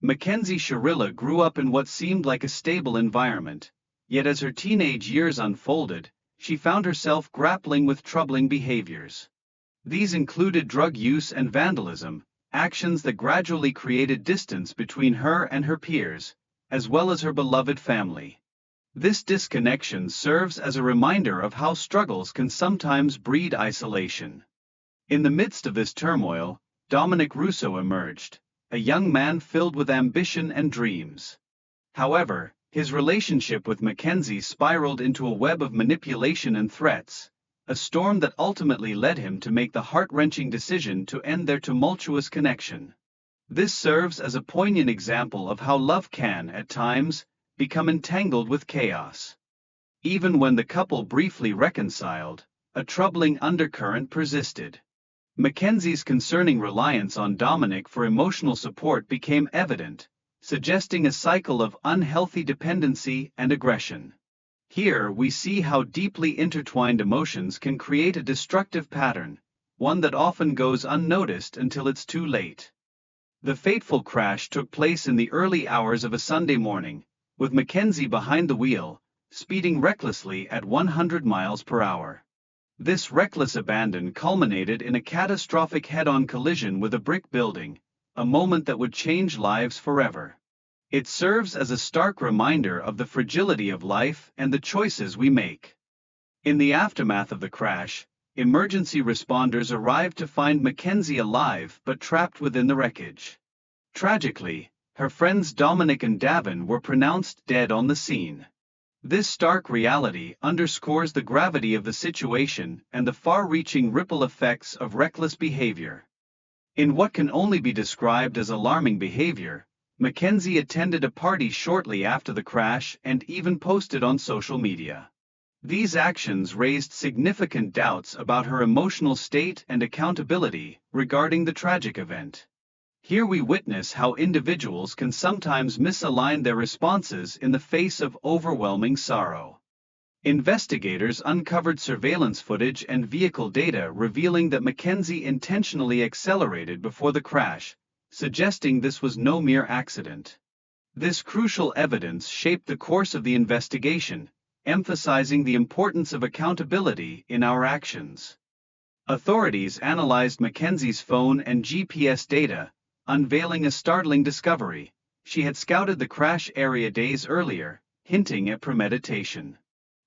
Mackenzie Shirilla grew up in what seemed like a stable environment, yet as her teenage years unfolded, she found herself grappling with troubling behaviors. These included drug use and vandalism, actions that gradually created distance between her and her peers, as well as her beloved family. This disconnection serves as a reminder of how struggles can sometimes breed isolation. In the midst of this turmoil, Dominic Russo emerged, a young man filled with ambition and dreams. However, his relationship with Mackenzie spiraled into a web of manipulation and threats, a storm that ultimately led him to make the heart-wrenching decision to end their tumultuous connection. This serves as a poignant example of how love can, at times, become entangled with chaos. Even when the couple briefly reconciled, a troubling undercurrent persisted. Mackenzie's concerning reliance on Dominic for emotional support became evident, suggesting a cycle of unhealthy dependency and aggression. Here we see how deeply intertwined emotions can create a destructive pattern, one that often goes unnoticed until it's too late. The fateful crash took place in the early hours of a Sunday morning, with Mackenzie behind the wheel, speeding recklessly at 100 miles per hour. This reckless abandon culminated in a catastrophic head-on collision with a brick building, a moment that would change lives forever. It serves as a stark reminder of the fragility of life and the choices we make. In the aftermath of the crash, emergency responders arrived to find Mackenzie alive but trapped within the wreckage. Tragically, her friends Dominic and Davin were pronounced dead on the scene. This stark reality underscores the gravity of the situation and the far-reaching ripple effects of reckless behavior. In what can only be described as alarming behavior, Mackenzie attended a party shortly after the crash and even posted on social media. These actions raised significant doubts about her emotional state and accountability regarding the tragic event. Here we witness how individuals can sometimes misalign their responses in the face of overwhelming sorrow. Investigators uncovered surveillance footage and vehicle data revealing that Mackenzie intentionally accelerated before the crash, suggesting this was no mere accident. This crucial evidence shaped the course of the investigation, emphasizing the importance of accountability in our actions. Authorities analyzed Mackenzie's phone and GPS data, unveiling a startling discovery. She had scouted the crash area days earlier, hinting at premeditation.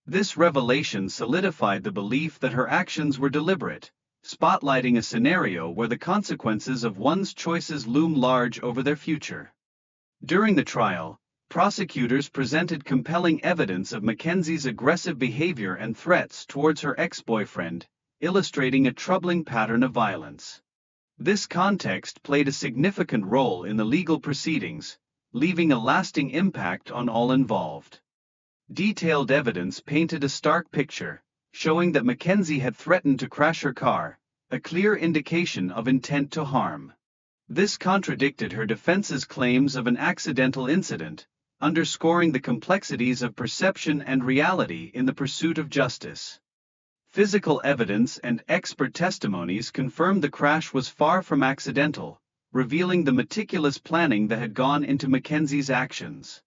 This revelation solidified the belief that her actions were deliberate, spotlighting a scenario where the consequences of one's choices loom large over their future. During the trial, prosecutors presented compelling evidence of Mackenzie's aggressive behavior and threats towards her ex-boyfriend, illustrating a troubling pattern of violence. This context played a significant role in the legal proceedings, leaving a lasting impact on all involved. Detailed evidence painted a stark picture, showing that Mackenzie had threatened to crash her car, a clear indication of intent to harm. This contradicted her defense's claims of an accidental incident, underscoring the complexities of perception and reality in the pursuit of justice. Physical evidence and expert testimonies confirmed the crash was far from accidental, revealing the meticulous planning that had gone into Mackenzie's actions.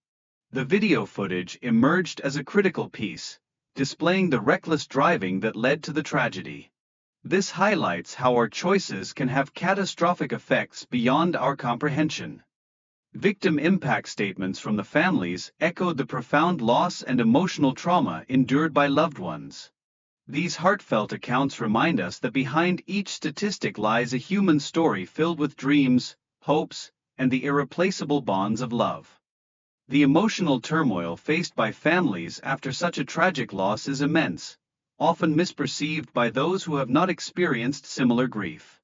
The video footage emerged as a critical piece, displaying the reckless driving that led to the tragedy. This highlights how our choices can have catastrophic effects beyond our comprehension. Victim impact statements from the families echoed the profound loss and emotional trauma endured by loved ones. These heartfelt accounts remind us that behind each statistic lies a human story filled with dreams, hopes, and the irreplaceable bonds of love. The emotional turmoil faced by families after such a tragic loss is immense, often misperceived by those who have not experienced similar grief.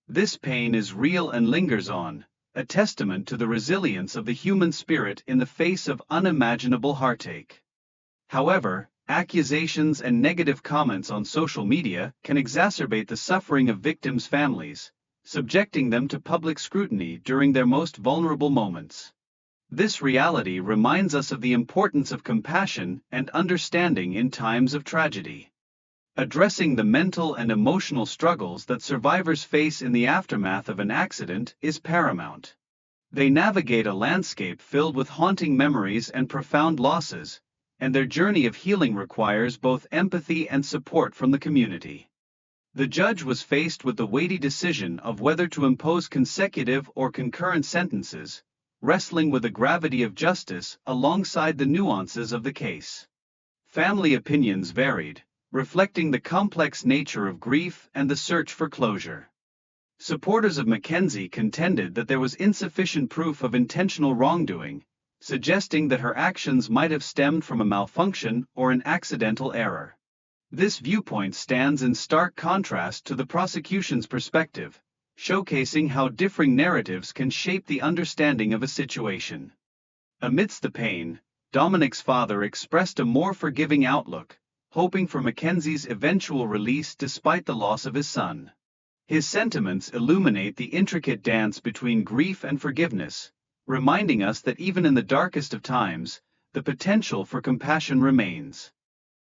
This pain is real and lingers on, a testament to the resilience of the human spirit in the face of unimaginable heartache. However, accusations and negative comments on social media can exacerbate the suffering of victims' families, subjecting them to public scrutiny during their most vulnerable moments. This reality reminds us of the importance of compassion and understanding in times of tragedy. Addressing the mental and emotional struggles that survivors face in the aftermath of an accident is paramount. They navigate a landscape filled with haunting memories and profound losses, and their journey of healing requires both empathy and support from the community. The judge was faced with the weighty decision of whether to impose consecutive or concurrent sentences, wrestling with the gravity of justice alongside the nuances of the case. Family opinions varied, reflecting the complex nature of grief and the search for closure. Supporters of Mackenzie contended that there was insufficient proof of intentional wrongdoing, suggesting that her actions might have stemmed from a malfunction or an accidental error. This viewpoint stands in stark contrast to the prosecution's perspective, showcasing how differing narratives can shape the understanding of a situation. Amidst the pain, Dominic's father expressed a more forgiving outlook, hoping for Mackenzie's eventual release despite the loss of his son. His sentiments illuminate the intricate dance between grief and forgiveness, reminding us that even in the darkest of times, the potential for compassion remains.